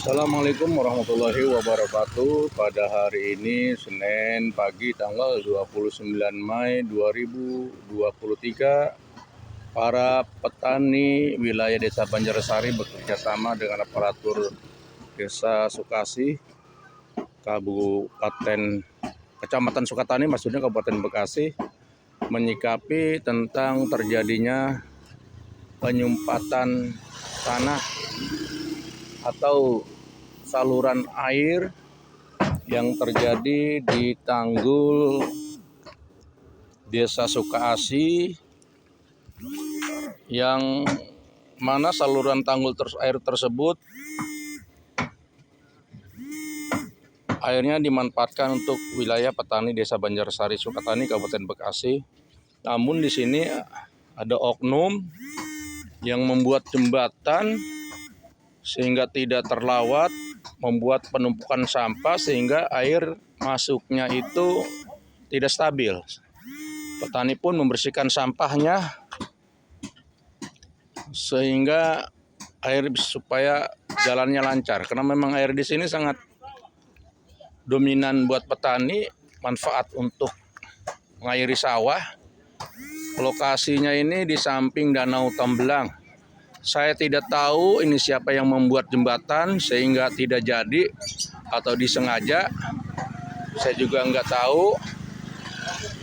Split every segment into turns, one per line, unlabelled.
Assalamualaikum warahmatullahi wabarakatuh. Pada hari ini Senin pagi tanggal 29 Mei 2023, para petani wilayah Desa Banjarsari bekerja sama dengan aparatur Desa Sukasi, Kecamatan Sukatani, maksudnya Kabupaten Bekasi, menyikapi tentang terjadinya penyumpatan tanah atau saluran air yang terjadi di Tanggul Desa Sukaasi, yang mana saluran tanggul air tersebut airnya dimanfaatkan untuk wilayah petani Desa Banjarsari Sukatani, Kabupaten Bekasi. Namun di sini ada oknum yang membuat jembatan sehingga tidak terlawat, membuat penumpukan sampah sehingga air masuknya itu tidak stabil. Petani pun membersihkan sampahnya sehingga air supaya jalannya lancar. Karena memang air di sini sangat dominan buat petani, manfaat untuk mengairi sawah. Lokasinya ini di samping Danau Tembelang. Saya tidak tahu ini siapa yang membuat jembatan sehingga tidak jadi atau disengaja. Saya juga nggak tahu.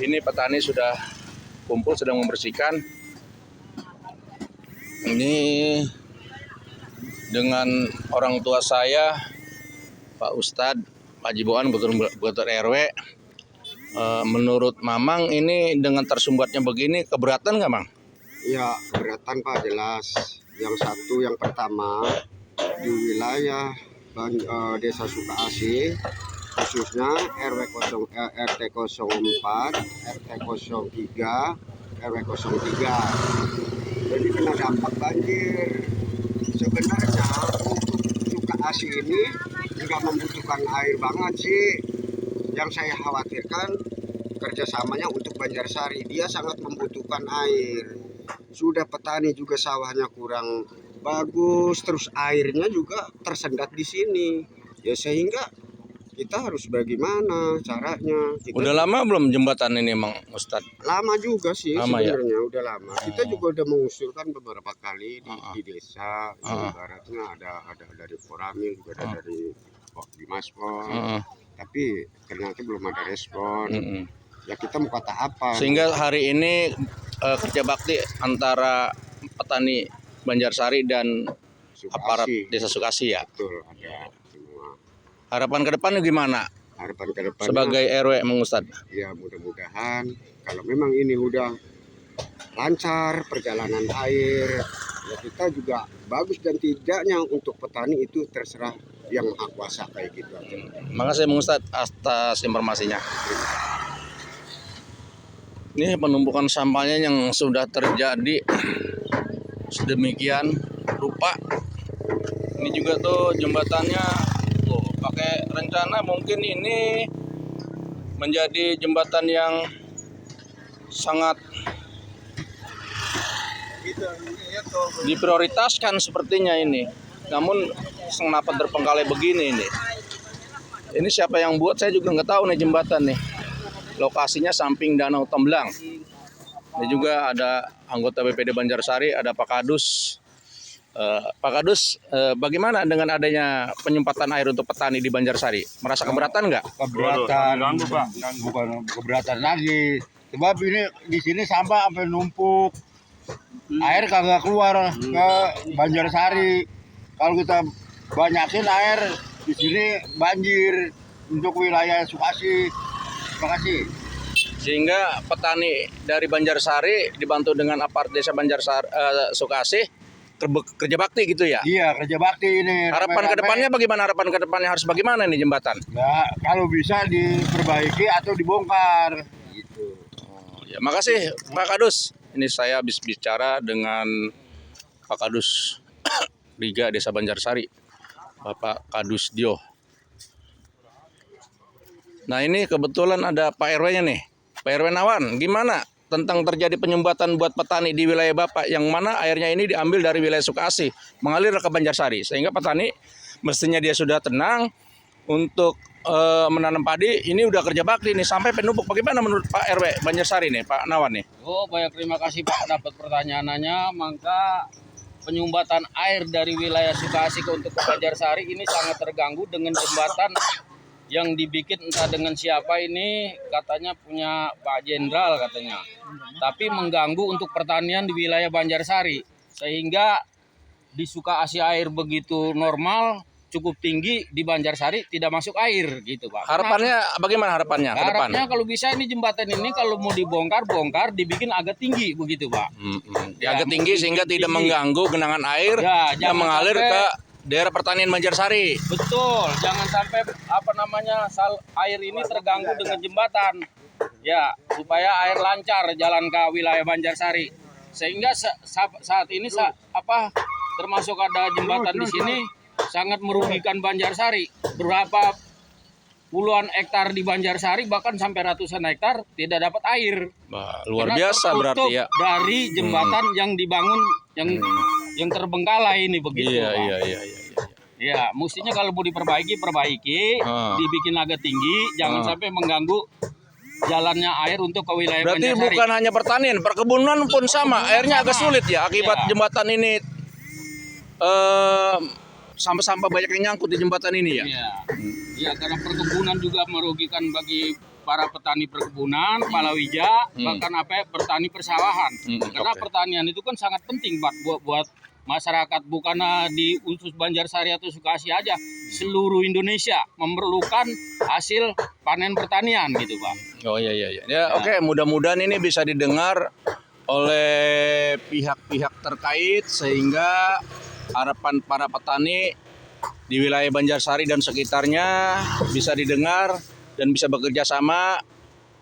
Ini petani sudah kumpul, sedang membersihkan. Ini dengan orang tua saya, Pak Ustadz, Pak Jiboan, Ketua RW. Menurut Mamang ini dengan tersumbatnya begini keberatan nggak, Mang?
Ya, keberatan Pak, jelas. Yang pertama di wilayah Desa Sukaasi, khususnya RT 04, RT 03, RW 03. Jadi kena dampak banjir. Sebenarnya untuk Sukaasi ini nggak membutuhkan air banget sih. Yang saya khawatirkan kerjasamanya untuk Banjarsari, dia sangat membutuhkan air. Sudah petani juga sawahnya kurang bagus, terus airnya juga tersendat di sini. Ya sehingga kita harus bagaimana caranya.
Udah lama belum jembatan ini, Mang Ustadz?
Lama juga sih sebenarnya, udah lama. Kita juga udah mengusulkan beberapa kali di desa. Ibaratnya ada dari Poramil, juga ada dari Dimaspor. Tapi ternyata belum ada respon. Ya kita mau kata apa?
Sehingga hari ini kerja bakti antara petani Banjarsari dan
Sukasi,
aparat Desa Sukasi ya.
Betul, ada semua.
Harapan ke depan gimana?
Harapan ke depan
sebagai RW, Mang Ustadz?
Ya mudah-mudahan kalau memang ini udah lancar perjalanan air, ya kita juga bagus, dan tidaknya untuk petani itu terserah yang Maha Kuasa kayak gitu aja.
Makasih Mang Ustadz atas informasinya. Ini penumpukan sampahnya yang sudah terjadi sedemikian rupa. Ini juga tuh jembatannya tuh pakai rencana, mungkin ini menjadi jembatan yang sangat diprioritaskan sepertinya ini. Namun kenapa terpenggalai begini ini? Ini siapa yang buat saya juga nggak tahu nih jembatan nih. Lokasinya samping Danau Tembelang. Ini juga ada anggota BPD Banjarsari, ada Pak Kadus. Pak Kadus, bagaimana dengan adanya penyumpatan air untuk petani di Banjarsari? Merasa keberatan nggak?
Keberatan, bukan keberatan lagi. Sebab ini di sini sampah sampai numpuk, air kagak keluar ke Banjarsari. Kalau kita banyakin air di sini banjir untuk wilayah Sukasi. Terima kasih.
Sehingga petani dari Banjarsari dibantu dengan aparat Desa Banjarsari Sukasi kerja bakti gitu ya?
Iya, kerja bakti ini.
Harapan kedepannya bagaimana? Harapan kedepannya harus bagaimana nih jembatan?
Ya, kalau bisa diperbaiki atau dibongkar. Gitu.
Ya, makasih Pak Kadus. Ini saya habis bicara dengan Pak Kadus Liga Desa Banjarsari, Bapak Kadus Dio. Nah ini kebetulan ada Pak RW-nya nih, Pak RW Nawan. Gimana tentang terjadi penyumbatan buat petani di wilayah Bapak, yang mana airnya ini diambil dari wilayah Sukasi, mengalir ke Banjarsari, sehingga petani mestinya dia sudah tenang untuk menanam padi. Ini udah kerja bakti nih sampai penumpuk. Bagaimana menurut Pak RW Banjarsari nih, Pak Nawan nih?
Oh, banyak terima kasih Pak dapat pertanyaannya. Maka penyumbatan air dari wilayah Sukasih untuk ke Banjarsari ini sangat terganggu dengan jembatan yang dibikin entah dengan siapa ini, katanya punya Pak Jenderal katanya. Tapi mengganggu untuk pertanian di wilayah Banjarsari. Sehingga di Sukasih air begitu normal, cukup tinggi, di Banjarsari tidak masuk air gitu Pak.
Harapannya bagaimana harapannya ke depan?
Harapnya kalau bisa ini jembatan ini kalau mau dibongkar dibikin agak tinggi begitu Pak.
Ya, agak tinggi sehingga tidak mengganggu genangan air
Ya,
yang
jangan
mengalir
sampai-
ke daerah pertanian Banjarsari.
Betul, jangan sampai air ini terganggu dengan jembatan. Ya, supaya air lancar jalan ke wilayah Banjarsari. Sehingga saat ini termasuk ada jembatan di sini sangat merugikan Banjarsari. Berapa puluhan hektar di Banjarsari bahkan sampai ratusan hektar tidak dapat air.
Wah, luar
Karena
biasa
tertutup
berarti ya.
dari jembatan yang dibangun yang terbengkalai ini begitu.
Iya,
Pak.
iya.
Ya, mestinya kalau mau perbaiki, dibikin agak tinggi, jangan sampai mengganggu jalannya air untuk ke wilayah
Berarti
Banjarsari.
bukan hanya pertanian, perkebunan pun sama. Airnya agak sulit ya akibat
Iya.
jembatan ini. Sampah-sampah banyak yang nyangkut di jembatan ini ya.
Iya. Ya, karena perkebunan juga merugikan bagi para petani perkebunan, palawija, bahkan petani persawahan. Karena
oke.
pertanian itu kan sangat penting Pak buat masyarakat, bukan di khusus Banjarsari atau Sukasih aja, seluruh Indonesia memerlukan hasil panen pertanian gitu Pak.
Oh iya. Ya, oke, mudah-mudahan ini bisa didengar oleh pihak-pihak terkait sehingga harapan para petani di wilayah Banjarsari dan sekitarnya bisa didengar dan bisa bekerja sama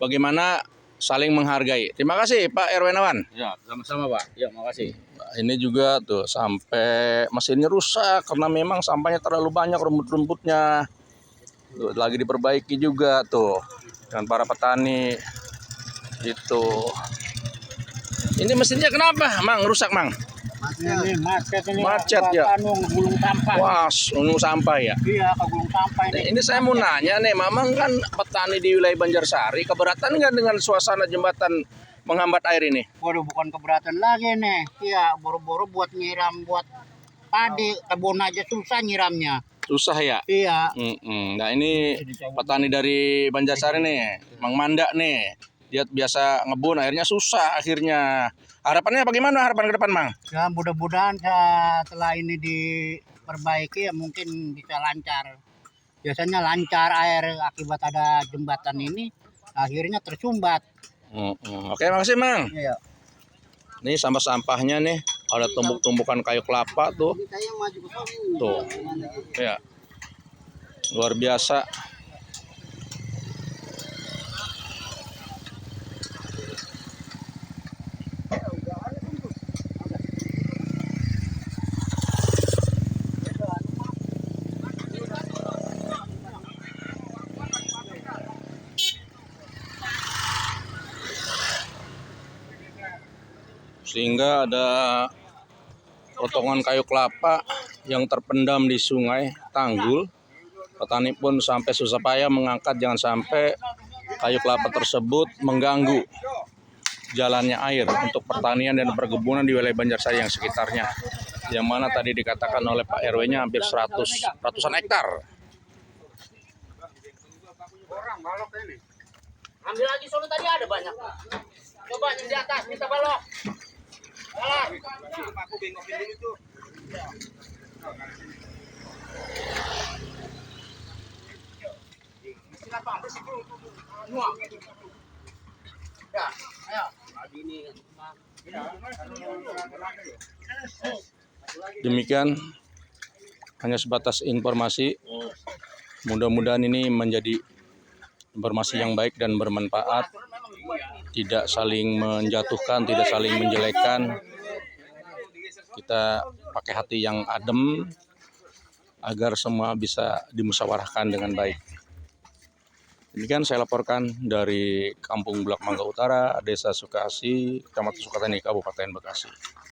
bagaimana saling menghargai. Terima kasih Pak RW Nawan.
Ya, sama-sama Pak. Ya, makasih.
Nah, ini juga tuh sampai mesinnya rusak karena memang sampahnya terlalu banyak, rumput-rumputnya. Tuh, lagi diperbaiki juga tuh dengan para petani. Itu. Ini mesinnya kenapa, Mang? Rusak, Mang?
Ini
Macet ya.
Gulung sampah.
Wah, nunggu sampah ya.
Iya, ke gulung sampah ini.
Ini saya mau nanya nih, Mamang kan petani di wilayah Banjarsari, keberatan nggak dengan suasana jembatan menghambat air ini?
Waduh, bukan keberatan lagi nih. Iya, boro-boro buat nyiram buat padi, kebun aja susah nyiramnya.
Susah ya?
Iya.
Nah ini petani dari Banjarsari nih, Mang Manda nih. Dia biasa ngebun, airnya susah akhirnya. Harapannya bagaimana harapan ke depan, Mang?
Ya, mudah-mudahan setelah ini diperbaiki ya mungkin bisa lancar. Biasanya lancar air akibat ada jembatan ini, akhirnya tersumbat.
Oke, makasih, Mang.
Iya.
Ini sampah-sampahnya nih, ada tumbuk-tumbukan kayu kelapa tuh. Tuh, ya, luar biasa. Sehingga ada potongan kayu kelapa yang terpendam di sungai Tanggul. Petani pun sampai susah payah mengangkat jangan sampai kayu kelapa tersebut mengganggu jalannya air untuk pertanian dan perkebunan di wilayah Banjarsari yang sekitarnya. Yang mana tadi dikatakan oleh Pak RW-nya hampir ratusan hektar.
Ambil lagi sono tadi ada banyak. Coba yang di atas minta balok.
Aku bengokin dulu tuh.
Ya, ayo.
Demikian hanya sebatas informasi. Mudah-mudahan ini menjadi informasi yang baik dan bermanfaat. Tidak saling menjatuhkan, tidak saling menjelekkan. Kita pakai hati yang adem agar semua bisa dimusyawarahkan dengan baik. Demikian saya laporkan dari Kampung Bulak Mangga Utara, Desa Sukasih, Kecamatan Sukatani, Kabupaten Bekasi.